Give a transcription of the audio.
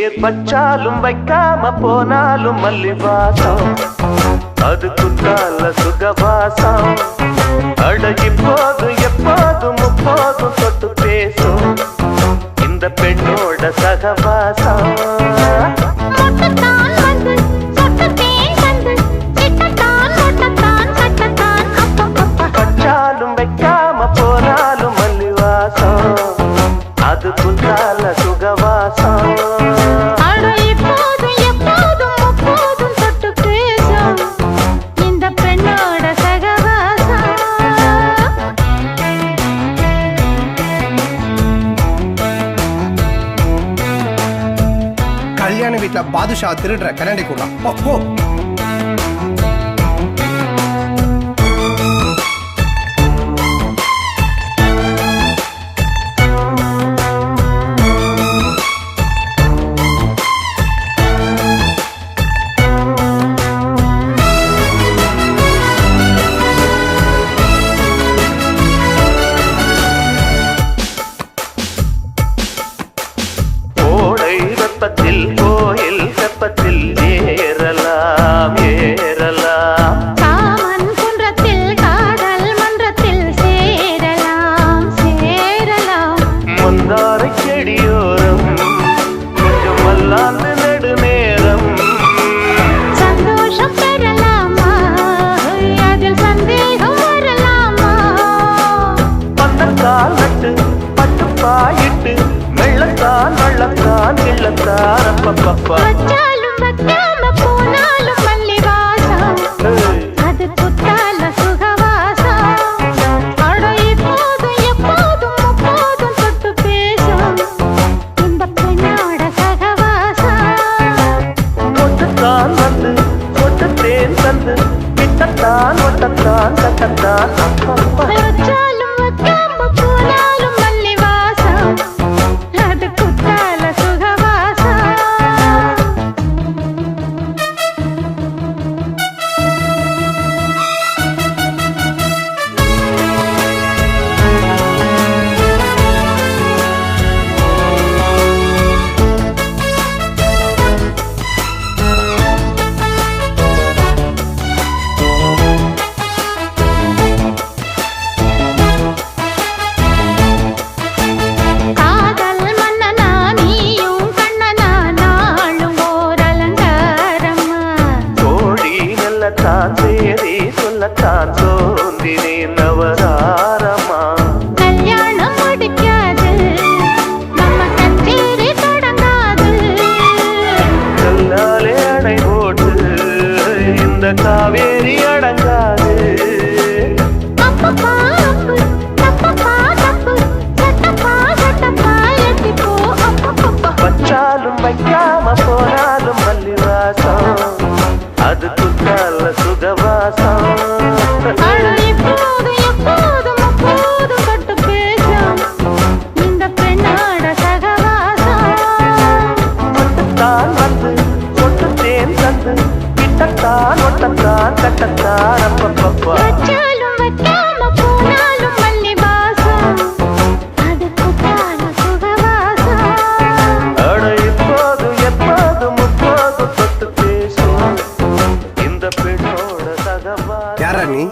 பேர் பச்சாலும் வைக்காம போனாலும் மல்லிவாசம் அது குத்தால சுகவாசம் அடகி போதும் எப்போதும் முப்போதும் தொட்டு பேசும் இந்த பெண்ணோட சகவாசம் பச்சாலும் வைக்காம போனாலும் மல்லிவாசம் அது குத்தால சுகவாசம் கல்யாண வீட்டுல பாதுஷா திருடுற கண்ணாடிக்குள்ள போ. கோயில் செப்பத்தில் ஏறலாம் ஏறலாம் காமன் குன்றத்தில் காதல் மன்றத்தில் சேரலாம் சேரலாம் மந்தாரை செடியோரம் கொஞ்சம் வல்லாந்து நெடுநேரம் சந்தோஷம் பெறலாமா அதில் சந்தேகம் வரலாமா பந்தக்கால் நட்டு பட்டு பாயிட்டு மெள்ளத்தான் வள்ளத்தான் கிள்ளத்தான் அப்பப்பப்பா வச்சாலும் வைக்காம போனாலும் மல்லிவாசம் அது குத்தால சுகவாசம் அட இப்போதும் எப்போதும் முப்போதும் தொட்டு பேசும் இந்த பெண்ணோட சகவாசம் ஒட்டுத்தான் வந்து ஒட்டுத்தேன் தந்து விட்டத்தான் ஒட்டத்தான் கட்டத்தான் அப்பப்பா வச்சாலும் வைக்காம போனாலும் மல்லிவாசம் அது குத்தால சுகவாசம் காதல் மன்னனா நீயும் கண்ணனா நாளும் ஓர் அலங்காரம்மா கோழி நல்லத்தான் சேரி சொல்லத்தான் சோந்தினே நவராரமா கல்யாணம் முடிக்காது நம்ம கச்சேரி தொடங்காது கல்லாலே அணை போட்டு இந்த காவேரி அடங்காது அப்பப்பா அப்பு தப்பப்பா தப்பு சட்டப்பா சட்டப்பா எட்டிப்போ அப்பப்பப்பா வச்சாலும் வைக்காம போனாலும் மல்லிவாசம் அது குத்தால சுகவாசம் அட இப்போதும் எப்போதும் அப்போதும் தொட்டு பேசும் இந்த பெண்ணோட சகவாசம் ஒட்டுத்தான் வந்து ஒட்டுத்தேன் தந்து விட்டத்தான் ஒட்டத்தான் கட்டத்தான் அப்பப்பப்பா வச்சாலும் வைக்காம போனாலும் மல்லிவாசம் அது குத்தால சுகவாசம் அட இப்போதும் எப்போதும் முப்போதும் தொட்டு பேசும் இந்த பெண்ணோட சகவாசம் யாரா நீ?